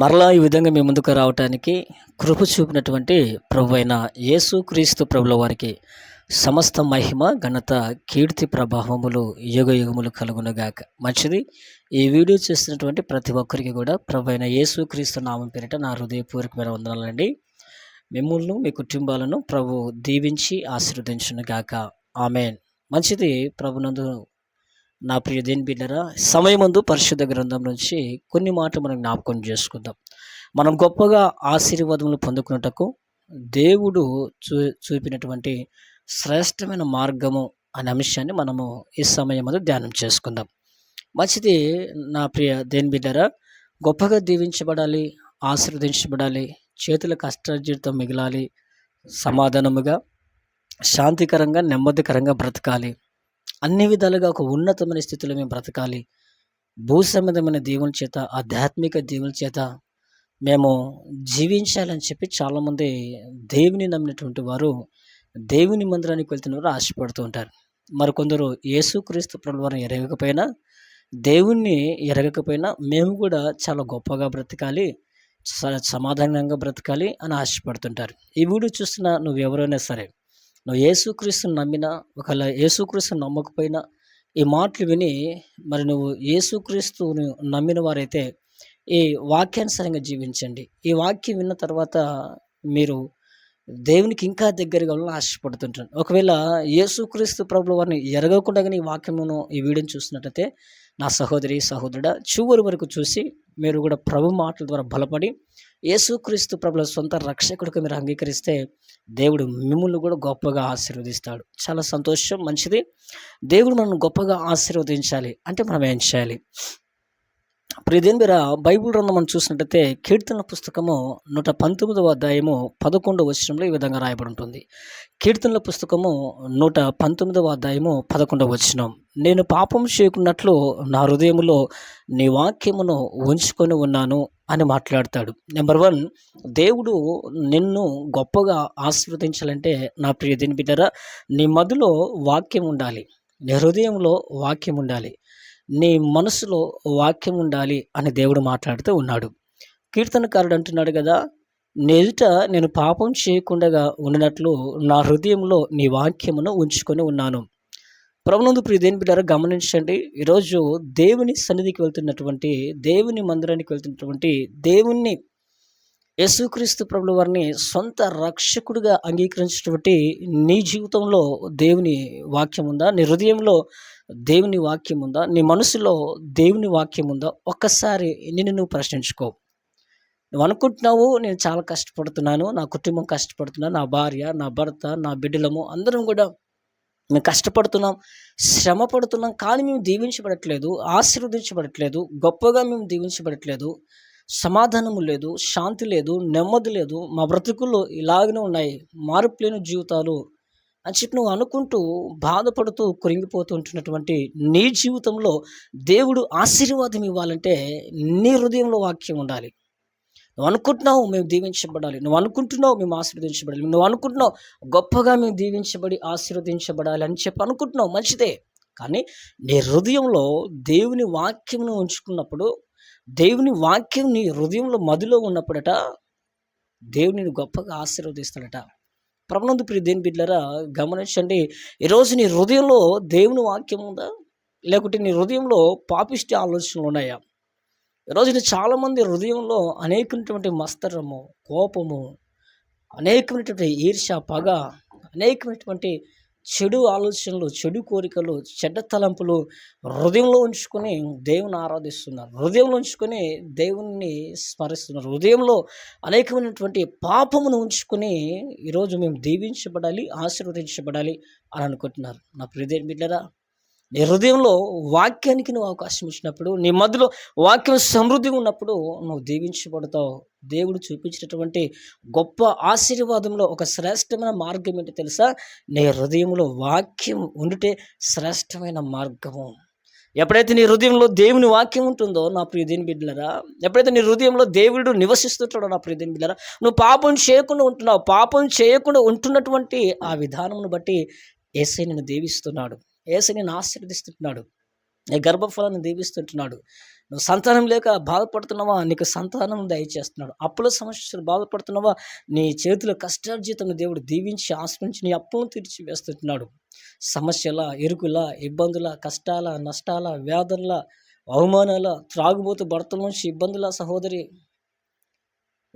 మరలా ఈ విధంగా మీ ముందుకు రావటానికి కృప చూపినటువంటి ప్రభు అయిన యేసుక్రీస్తు ప్రభుల వారికి సమస్త మహిమ ఘనత కీర్తి ప్రభావములు యుగ యుగములు కలుగునుగాక. మంచిది. ఈ వీడియో చూస్తున్నటువంటి ప్రతి ఒక్కరికి కూడా ప్రభు అయిన యేసుక్రీస్తు నామం పేరిట నా హృదయపూర్వకమైన వందనాలండి. మిమ్మల్ని మీ కుటుంబాలను ప్రభు దీవించి ఆశీర్వదించునుగాక. ఆమెన్. మంచిది. ప్రభునందు నా ప్రియ దేని బిడ్డరా, సమయమందు పరిశుద్ధ గ్రంథం నుంచి కొన్ని మాటలు మనం జ్ఞాపకం చేసుకుందాం. మనం గొప్పగా ఆశీర్వాదములు పొందుకున్నటకు దేవుడు చూపినటువంటి శ్రేష్టమైన మార్గము అనే అంశాన్ని మనము ఈ సమయమందు ధ్యానం చేసుకుందాం. మంచిది. నా ప్రియ దేని బిడ్డరా, గొప్పగా దీవించబడాలి, ఆశీర్వదించబడాలి, చేతుల కష్టార్జితం మిగలాలి, సమాధానముగా శాంతికరంగా నెమ్మదికరంగా బ్రతకాలి, అన్ని విధాలుగా ఒక ఉన్నతమైన స్థితిలో మేము బ్రతకాలి, భూసంబంధమైన దేవుని చేత ఆధ్యాత్మిక దేవుని చేత మేము జీవించాలని చెప్పి చాలామంది దేవుని నమ్మినటువంటి వారు దేవుని మందిరానికి వెళ్తున్న వారు ఆశపడుతూ ఉంటారు. మరికొందరు యేసుక్రీస్తు ప్రభువారిని ఎరగకపోయినా, దేవుణ్ణి ఎరగకపోయినా మేము కూడా చాలా గొప్పగా బ్రతకాలి, సమాధానంగా బ్రతకాలి అని ఆశపడుతుంటారు. ఈ వీడియో చూస్తున్న నువ్వు ఎవరైనా సరే, నువ్వు యేసుక్రీస్తుని నమ్మినా, ఒకవేళ యేసుక్రీస్తుని నమ్మకపోయినా, ఈ మాటలు విని మరి నువ్వు యేసుక్రీస్తుని నమ్మిన వారైతే ఈ వాక్యానుసారంగా జీవించండి. ఈ వాక్యం విన్న తర్వాత మీరు దేవునికి ఇంకా దగ్గరగా వెళ్ళాలని ఆశపడుతుంటాను. ఒకవేళ యేసుక్రీస్తు ప్రభుల వారిని ఎరగకుండా ఈ వాక్యమును ఈ వీడియోని చూస్తున్నట్టయితే నా సహోదరి సహోదరుడా, చివరి వరకు చూసి మీరు కూడా ప్రభు మాటల ద్వారా బలపడి యేసుక్రీస్తు ప్రభుల సొంత రక్షకుడికి మీరు అంగీకరిస్తే దేవుడు మిమ్మల్ని కూడా గొప్పగా ఆశీర్వదిస్తాడు. చాలా సంతోషం. మంచిది. దేవుడు మనల్ని గొప్పగా ఆశీర్వదించాలి అంటే మనం ఏం చేయాలి? ప్రియదేని మీరు బైబిల్ గ్రంథం మనం చూసినట్టయితే కీర్తనల పుస్తకము 119వ అధ్యాయము 11వ వచనంలో ఈ విధంగా రాయబడి ఉంటుంది. కీర్తనల పుస్తకము 119వ అధ్యాయము 11వ వచనం, నేను పాపం చేయకున్నట్లు నా హృదయములో నీ వాక్యమును ఉంచుకొని ఉన్నాను అని మాట్లాడతాడు. నెంబర్ 1, దేవుడు నిన్ను గొప్పగా ఆశీర్వదించాలంటే నా ప్రియదేని బిడ్డరా, నీ మదిలో వాక్యం ఉండాలి, నీ హృదయంలో వాక్యం ఉండాలి, నీ మనసులో వాక్యం ఉండాలి అని దేవుడు మాట్లాడుతూ ఉన్నాడు. కీర్తనకారుడు అంటున్నాడు కదా, ఎదుట నేను పాపం చేయకుండా ఉండినట్లు నా హృదయంలో నీ వాక్యమును ఉంచుకొని ఉన్నాను. ప్రభునందు ప్రియదేని బిడ్డరా, గమనించండి. ఈరోజు దేవుని సన్నిధికి వెళ్తున్నటువంటి, దేవుని మందిరానికి వెళ్తున్నటువంటి, దేవుణ్ణి యేసుక్రీస్తు ప్రభుల వారిని సొంత రక్షకుడిగా అంగీకరించినటువంటి నీ జీవితంలో దేవుని వాక్యం ఉందా? నీ హృదయంలో దేవుని వాక్యం ఉందా? నీ మనసులో దేవుని వాక్యం ఉందా? ఒక్కసారి నిన్ను నువ్వు ప్రశ్నించుకో. నువ్వు అనుకుంటున్నావు, నేను చాలా కష్టపడుతున్నాను, నా కుటుంబం కష్టపడుతున్నాను, నా భార్య, నా భర్త, నా బిడ్డలము అందరం కూడా మేము కష్టపడుతున్నాం, శ్రమ పడుతున్నాం, కానీ మేము దీవించబడట్లేదు, ఆశీర్వదించబడట్లేదు, గొప్పగా మేము దీవించబడట్లేదు, సమాధానము లేదు, శాంతి లేదు, నెమ్మది లేదు, మా బ్రతుకుల్లో ఇలాగనే ఉన్నాయి, మార్పు లేని జీవితాలు అని చెప్పి నువ్వు అనుకుంటూ బాధపడుతూ కృంగిపోతూ ఉంటున్నటువంటి నీ జీవితంలో దేవుడు ఆశీర్వాదం ఇవ్వాలంటే నీ హృదయంలో వాక్యం ఉండాలి. నువ్వు అనుకుంటున్నావు మేము దీవించబడాలి, నువ్వు అనుకుంటున్నావు మేము ఆశీర్వదించబడాలి, నువ్వు అనుకుంటున్నావు గొప్పగా మేము దీవించబడి ఆశీర్వదించబడాలి అని చెప్పి అనుకుంటున్నావు, మంచిదే. కానీ నీ హృదయంలో దేవుని వాక్యంను ఉంచుకున్నప్పుడు, దేవుని వాక్యం నీ హృదయంలో మదిలో ఉన్నప్పుడట దేవుని గొప్పగా ఆశీర్వదిస్తాడట. ప్రభునందు ప్రియ దేని బిడ్డలారా, గమనించండి. ఈరోజు నీ హృదయంలో దేవుని వాక్యం ఉందా, లేకుంటే నీ హృదయంలో పాపిష్టి ఆలోచనలు ఉన్నాయా? ఈరోజు చాలామంది హృదయంలో అనేకమైనటువంటి మస్తరము, కోపము, అనేకమైనటువంటి ఈర్ష్య, పగ, అనేకమైనటువంటి చెడు ఆలోచనలు, చెడు కోరికలు, చెడ్డ తలంపులు హృదయంలో ఉంచుకొని దేవుని ఆరాధిస్తున్నారు, హృదయంలో ఉంచుకొని దేవుణ్ణి స్మరిస్తున్నారు, హృదయంలో అనేకమైనటువంటి పాపమును ఉంచుకొని ఈరోజు మేము దీవించబడాలి, ఆశీర్వదించబడాలి అని అనుకుంటున్నారు. నా ప్రియ బిడ్డలారా, నీ హృదయంలో వాక్యానికి నువ్వు అవకాశం ఇచ్చినప్పుడు, నీ మధ్యలో వాక్యం సమృద్ధిగా ఉన్నప్పుడు నువ్వు దీవించబడతావు. దేవుడు చూపించినటువంటి గొప్ప ఆశీర్వాదంలో ఒక శ్రేష్టమైన మార్గం ఏంటో తెలుసా? నీ హృదయంలో వాక్యం ఉండితే శ్రేష్టమైన మార్గము. ఎప్పుడైతే నీ హృదయంలో దేవుని వాక్యం ఉంటుందో నా ప్రియ దేని బిడ్డలారా, ఎప్పుడైతే నీ హృదయంలో దేవుడు నివసిస్తుంటాడో నా ప్రియ దేని బిడ్డలారా, నువ్వు పాపం చేయకుండా ఉంటున్నావు. పాపం చేయకుండా ఉంటున్నటువంటి ఆ విధానమును బట్టి యేసయ్య నిన్ను దీవిస్తున్నాడు, యేసయ్య నిన్ను ఆశీర్వదిస్తున్నాడు, నీ గర్భఫలాన్ని దీవిస్తుంటున్నాడు, నువ్వు సంతానం లేక బాధపడుతున్నావా? నీకు సంతానం దయచేస్తున్నాడు. అప్పుల సమస్యలు బాధపడుతున్నావా? నీ చేతిలో కష్టార్జితం దేవుడు దీవించి ఆశ్రయించి నీ అప్పులను తీర్చి వేస్తున్నాడు. సమస్యల, ఇరుకుల, ఇబ్బందుల, కష్టాల, నష్టాల, వేదనల, అవమానాల, త్రాగుబోతు భర్తల నుంచి ఇబ్బందుల సహోదరి,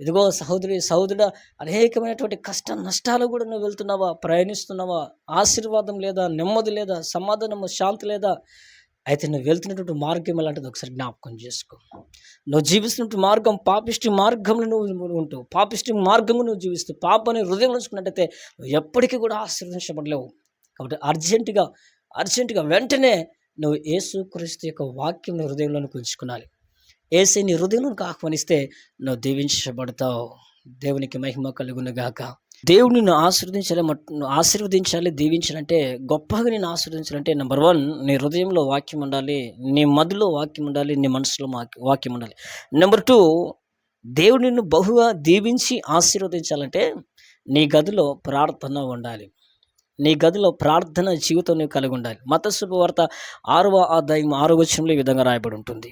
ఇదిగో సహోదరి, సహోదరుడా, అనేకమైనటువంటి కష్ట నష్టాలు కూడా నువ్వు వెళ్తున్నావా, ప్రయాణిస్తున్నావా? ఆశీర్వాదం లేదా, నెమ్మది లేదా, సమాధానము, శాంతి లేదా? అయితే నువ్వు వెళ్తున్నటువంటి మార్గం ఎలాంటిది ఒకసారి జ్ఞాపకం చేసుకో. నువ్వు జీవిస్తున్నటువంటి మార్గం పాపిష్టి మార్గంలో నువ్వు ఉంటావు. పాపిష్టి మార్గంలో నువ్వు జీవిస్తూ పాపని హృదయం ఉంచుకున్నట్టయితే నువ్వు ఎప్పటికీ కూడా ఆశీర్వదించబడలేవు. కాబట్టి అర్జెంటుగా వెంటనే నువ్వు యేసుక్రీస్తు యొక్క వాక్యం నీ హృదయంలోనికి ఉంచుకోవాలి. యేసే నీ హృదయంలోనికి ఆహ్వానిస్తే నువ్వు దీవించబడతావు. దేవునికి మహిమ కలుగును గాక. దేవుడు నిన్ను ఆశీర్వదించాలి, దీవించాలంటే, గొప్పగా నేను ఆశీర్వదించాలంటే, నెంబర్ 1 నీ హృదయంలో వాక్యం ఉండాలి, నీ మదిలో వాక్యం ఉండాలి, నీ మనసులో వాక్యం ఉండాలి. నెంబర్ 2, దేవుడు నిన్ను బహుగా దీవించి ఆశీర్వదించాలంటే నీ గదిలో ప్రార్థన ఉండాలి. నీ గదిలో ప్రార్థన జీవితం నీవు కలిగి ఉండాలి. మత్తయి శుభవార్త 6వ అధ్యాయం 6వ వచనంలో ఈ విధంగా రాయబడి ఉంటుంది.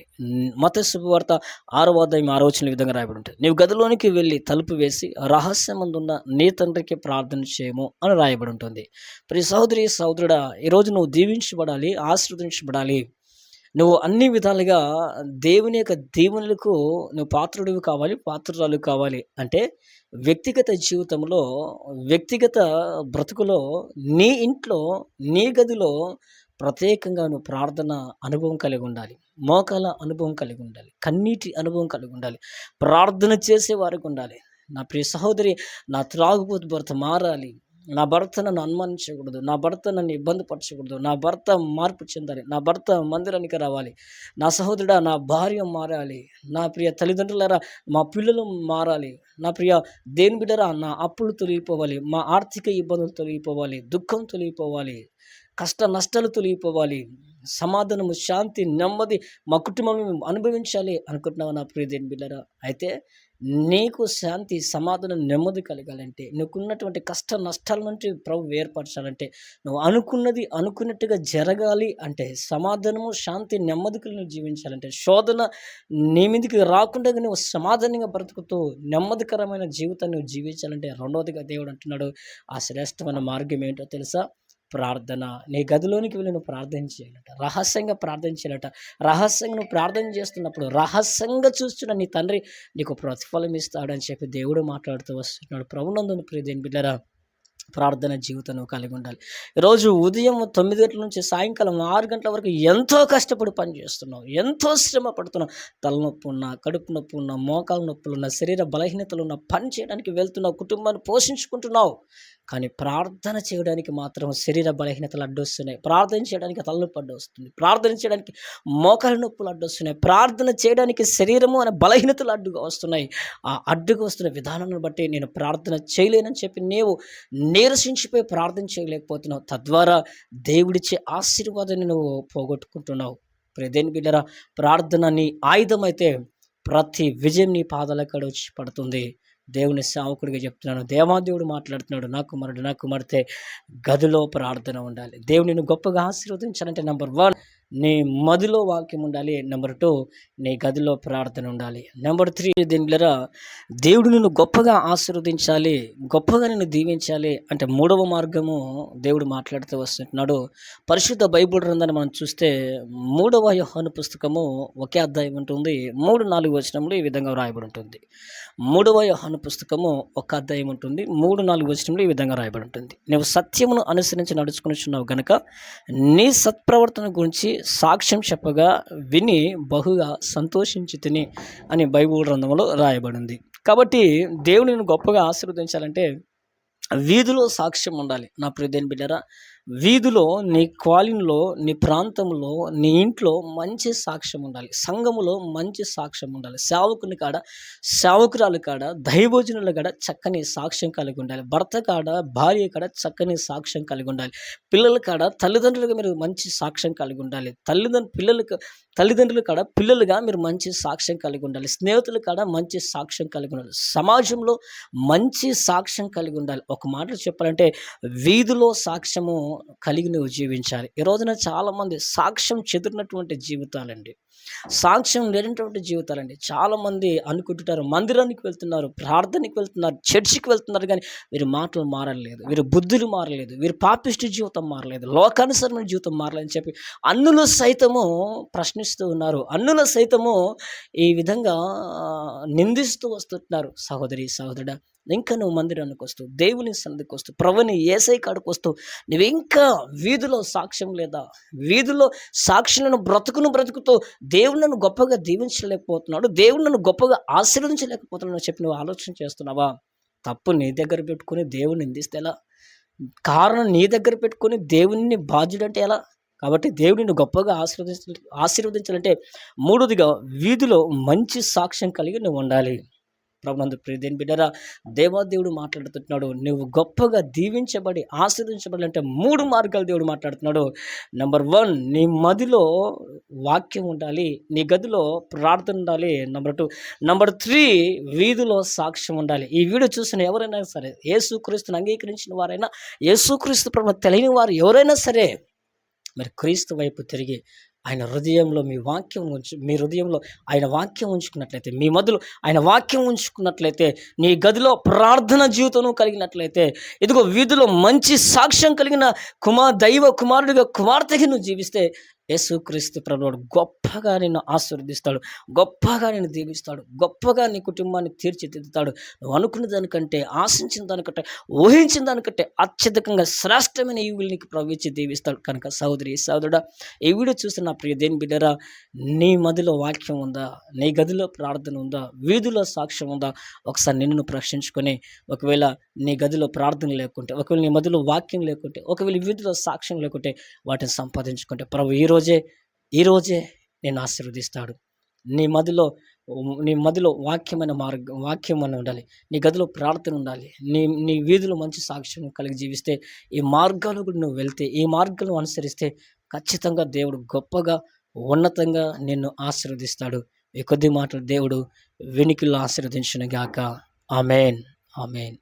మత్తయి శుభవార్త 6వ అధ్యాయం 6వ వచనంలో ఈ విధంగా రాయబడి ఉంటుంది. నీవు గదిలోనికి వెళ్ళి తలుపు వేసి రహస్యమందున్న నీ తండ్రికి ప్రార్థన చేయము అని రాయబడి ఉంటుంది. ప్రియ సహోదరి, సహోదరుడా, ఈరోజు నువ్వు దీవించబడాలి, ఆశీర్వదించబడాలి. నువ్వు అన్ని విధాలుగా దేవుని యొక్క దీవెనలకు నువ్వు పాత్రుడివి కావాలి, పాత్రురాలు కావాలి. అంటే వ్యక్తిగత జీవితంలో, వ్యక్తిగత బ్రతుకులో, నీ ఇంట్లో, నీ గదిలో ప్రత్యేకంగా నువ్వు ప్రార్థన అనుభవం కలిగి ఉండాలి, మోకాల అనుభవం కలిగి ఉండాలి, కన్నీటి అనుభవం కలిగి ఉండాలి, ప్రార్థన చేసే వారికి ఉండాలి. నా ప్రియ సహోదరి, నా త్రాగుబోతు భర్త మారాలి, నా భర్త నన్ను అనుమానించకూడదు, నా భర్త నన్ను ఇబ్బంది పరచకూడదు, నా భర్త మార్పు చెందాలి, నా భర్త మందిరానికి రావాలి, నా సహోదరుడా, నా భార్య మారాలి, నా ప్రియ తల్లిదండ్రులారా, మా పిల్లలు మారాలి, నా ప్రియ దేని బిడ్డరా, నా అప్పులు తొలగిపోవాలి, మా ఆర్థిక ఇబ్బందులు తొలగిపోవాలి, దుఃఖం తొలగిపోవాలి, కష్ట నష్టాలు తొలగిపోవాలి, సమాధానము, శాంతి, నెమ్మది మా కుటుంబం అనుభవించాలి అనుకుంటున్నావు నా ప్రియ దేని బిడ్డరా. అయితే నీకు శాంతి, సమాధానం, నెమ్మది కలగాలంటే, నీకున్నటువంటి కష్ట నష్టాల నుంచి ప్రభు ఏర్పరచాలంటే, నువ్వు అనుకున్నది అనుకున్నట్టుగా జరగాలి అంటే, సమాధానము, శాంతి, నెమ్మది కలిగి జీవించాలంటే, శోధన నీ మీదకి రాకుండా నువ్వు సమాధానంగా బ్రతుకుతూ నెమ్మదికరమైన జీవితాన్ని నువ్వు జీవించాలంటే, రెండవదిగా దేవుడు అంటున్నాడు, ఆ శ్రేష్టమైన మార్గం ఏంటో తెలుసా? ప్రార్థన. నీ గదిలోనికి వెళ్ళి నువ్వు ప్రార్థన చేయాలట, రహస్యంగా ప్రార్థన చేయాలట. రహస్యంగా నువ్వు ప్రార్థన చేస్తున్నప్పుడు రహస్యంగా చూస్తున్న నీ తండ్రి నీకు ప్రతిఫలం ఇస్తాడని చెప్పి దేవుడు మాట్లాడుతూ వస్తున్నాడు. ప్రభునందున ప్రియ దేవుని బిడ్డలారా, ప్రార్థన జీవితం నువ్వు కలిగి ఉండాలి. ఈరోజు ఉదయం 9 గంటల నుంచి సాయంకాలం 6 గంటల వరకు ఎంతో కష్టపడి పని చేస్తున్నావు, ఎంతో శ్రమ పడుతున్నావు. తలనొప్పి ఉన్నా, కడుపు నొప్పి ఉన్నా, మోకాలు నొప్పులు ఉన్నా, శరీర బలహీనతలు ఉన్నా, పని చేయడానికి వెళ్తున్నావు, కుటుంబాన్ని పోషించుకుంటున్నావు. కానీ ప్రార్థన చేయడానికి మాత్రం శరీర బలహీనతలు అడ్డొస్తున్నాయి, ప్రార్థన చేయడానికి తలనొప్పి అడ్డొస్తుంది, ప్రార్థన చేయడానికి మోకాలు నొప్పులు అడ్డొస్తున్నాయి, ప్రార్థన చేయడానికి శరీరము అనే బలహీనతలు అడ్డుగా వస్తున్నాయి. ఆ అడ్డుగా వస్తున్న విధానాన్ని బట్టి నేను ప్రార్థన చేయలేనని చెప్పి నీవు నీరసించిపోయి ప్రార్థన చేయలేకపోతున్నావు. తద్వారా దేవుడిచ్చే ఆశీర్వాదాన్ని నువ్వు పోగొట్టుకుంటున్నావు. ప్రియదేని బిడ్డరా, ప్రార్థన నీ ఆయుధం అయితే ప్రతి విజయం నీ పాదాల కాడ వచ్చి పడుతుంది. దేవుని సేవకుడిగా చెప్తున్నాను, దేవాదేవుడు మాట్లాడుతున్నాడు, నా కుమార్తె గదిలో ప్రార్థన ఉండాలి. దేవుని గొప్పగా ఆశీర్వదించాలంటే నెంబర్ 1 నీ మదిలో వాక్యం ఉండాలి, నెంబర్ 2 నీ గదిలో ప్రార్థన ఉండాలి, నెంబర్ 3 దీనిలో దేవుడు నిన్ను గొప్పగా ఆశీర్వదించాలి, గొప్పగా నిన్ను దీవించాలి అంటే 3వ మార్గము దేవుడు మాట్లాడుతూ వస్తున్నాడు. పరిశుద్ధ బైబిల్ గ్రంథాన్ని మనం చూస్తే 3వ యోహాను పుస్తకము ఒకే అధ్యాయం ఉంటుంది, 3-4 వచనంలో ఈ విధంగా రాయబడి ఉంటుంది. 3వ యోహాను పుస్తకము ఒక అధ్యాయం ఉంటుంది, 3-4 వచనంలో ఈ విధంగా రాయబడి ఉంటుంది. నువ్వు సత్యమును అనుసరించి నడుచుకునిచున్నావు గనుక నీ సత్ప్రవర్తన గురించి సాక్ష్యం చెప్పగా విని బహుగా సంతోషించి తిని అని బైబిల్ గ్రంథంలో రాయబడింది. కాబట్టి దేవుని గొప్పగా ఆశీర్వదించాలంటే వీధిలో సాక్ష్యం ఉండాలి. నా ప్రియదేని బిడ్డరా, వీధిలో, నీ కాలనీలో, నీ ప్రాంతంలో, నీ ఇంట్లో మంచి సాక్ష్యం ఉండాలి, సంఘములో మంచి సాక్ష్యం ఉండాలి, సేవకుని కాడ, సేవకురాలు కాడ, దైవజనుల కాడ చక్కని సాక్ష్యం కలిగి ఉండాలి, భర్త కాడ, భార్య కాడ చక్కని సాక్ష్యం కలిగి ఉండాలి, పిల్లల కాడ తల్లిదండ్రులుగా మీరు మంచి సాక్ష్యం కలిగి ఉండాలి, తల్లిదండ్రుల కాడ పిల్లలుగా మీరు మంచి సాక్ష్యం కలిగి ఉండాలి, స్నేహితుల కాడ మంచి సాక్ష్యం కలిగి ఉండాలి, సమాజంలో మంచి సాక్ష్యం కలిగి ఉండాలి. ఒక మాటలో చెప్పాలంటే వీధిలో సాక్ష్యము కలిగి నువ్వు జీవించాలి. ఈ రోజున చాలామంది సాక్ష్యం చెదిరినటువంటి జీవితాలండి. సాక్ష్యం లేనటువంటి జీవితాలండి. చాలామంది అనుకుంటుంటారు మందిరానికి వెళ్తున్నారు, ప్రార్థనకి వెళ్తున్నారు, చర్చికి వెళ్తున్నారు కానీ వీరి మాటలు మారలేదు, వీరి బుద్ధులు మారలేదు, వీరి పాపిష్టి జీవితం మారలేదు, లోకానుసరమైన జీవితం మారలేదని చెప్పి అన్యులు సైతము ప్రశ్నిస్తూ ఉన్నారు. అన్యులు సైతము ఈ విధంగా నిందిస్తూ వస్తుంటున్నారు. సహోదరి, సహోదరుడా, ఇంకా నువ్వు మందిరానికి వస్తూ, దేవుని సన్నిధికి వస్తూ, ప్రభుని యేసయ్య కాడికి వస్తూ, నువ్వు ఇంకా వీధిలో సాక్ష్యం లేదా, వీధిలో సాక్షులను బ్రతుకుతూ దేవుడు నన్ను గొప్పగా దీవించలేకపోతున్నాడు, దేవుడు నన్ను గొప్పగా ఆశీర్వదించలేకపోతున్నాడు చెప్పి నువ్వు ఆలోచన చేస్తున్నావా? తప్పు నీ దగ్గర పెట్టుకుని దేవుని నిందిస్తే ఎలా? కారణం నీ దగ్గర పెట్టుకుని దేవుని బాధ్యుడంటే ఎలా? కాబట్టి దేవుడు నిన్ను గొప్పగా ఆశీర్వదించాలంటే మూడోదిగా వీధిలో మంచి సాక్ష్యం కలిగి నువ్వు ఉండాలి. ప్రభునందు ప్రియదేని బిడ్డరా, దేవాదేవుడు మాట్లాడుతున్నాడు. నువ్వు గొప్పగా దీవించబడి ఆశీర్వదించబడాలంటే 3 మార్గాలు దేవుడు మాట్లాడుతున్నాడు. నెంబర్ 1, నీ మదిలో వాక్యం ఉండాలి, నీ గదిలో ప్రార్థన ఉండాలి. నెంబర్ 2, నెంబర్ 3, వీధిలో సాక్ష్యం ఉండాలి. ఈ వీడియో చూసిన ఎవరైనా సరే, యేసుక్రీస్తుని అంగీకరించిన వారైనా, యేసుక్రీస్తు ప్రభువు తెలియని వారు ఎవరైనా సరే, మరి క్రీస్తు వైపు తిరిగి ఆయన హృదయంలో మీ హృదయంలో ఆయన వాక్యం ఉంచుకున్నట్లయితే, మీ మధ్యలో ఆయన వాక్యం ఉంచుకున్నట్లయితే, నీ గదిలో ప్రార్థన జీవితం కలిగినట్లయితే, ఇదిగో వీధిలో మంచి సాక్ష్యం కలిగిన దైవ కుమారుడిగా, కుమార్తెగా నువ్వు జీవిస్తే యేసుక్రీస్తు ప్రభువు గొప్పగా నిన్ను ఆశీర్వదిస్తాడు, గొప్పగా నిన్ను దీవిస్తాడు, గొప్పగా నీ కుటుంబాన్ని తీర్చిదిద్దుతాడు. నువ్వు అనుకున్న దానికంటే, ఆశించిన దానికంటే, ఊహించిన దానికంటే అత్యధికంగా శ్రేష్టమైన ఈవులు నీకు ప్రవేశించి దీవిస్తాడు. కనుక సహోదరి, సహోదరుడా, ఈ వీడియో చూసిన నా ప్రియ దేని బిడ్డరా, నీ మదిలో వాక్యం ఉందా? నీ గదిలో ప్రార్థన ఉందా? వీధిలో సాక్ష్యం ఉందా? ఒకసారి నిన్ను ప్రశ్నించుకొని, ఒకవేళ నీ గదిలో ప్రార్థన లేకుంటే, ఒకవేళ నీ మదిలో వాక్యం లేకుంటే, ఒకవేళ వీధిలో సాక్ష్యం లేకుంటే, వాటిని సంపాదించుకుంటే ప్రభు ఈ రోజే నేను ఆశీర్వదిస్తాడు. నీ మదిలో వాక్యం అని ఉండాలి, నీ గదిలో ప్రార్థన ఉండాలి, నీ వీధిలో మంచి సాక్ష్యం కలిగి జీవిస్తే, ఈ మార్గాలు కూడా నువ్వు వెళ్తే, ఈ మార్గాలను అనుసరిస్తే ఖచ్చితంగా దేవుడు గొప్పగా, ఉన్నతంగా నిన్ను ఆశీర్వదిస్తాడు. ఈ కొద్ది మాటలు దేవుడు వెనుకల్లో ఆశీర్వదించును గాక. ఆమేన్, ఆమేన్.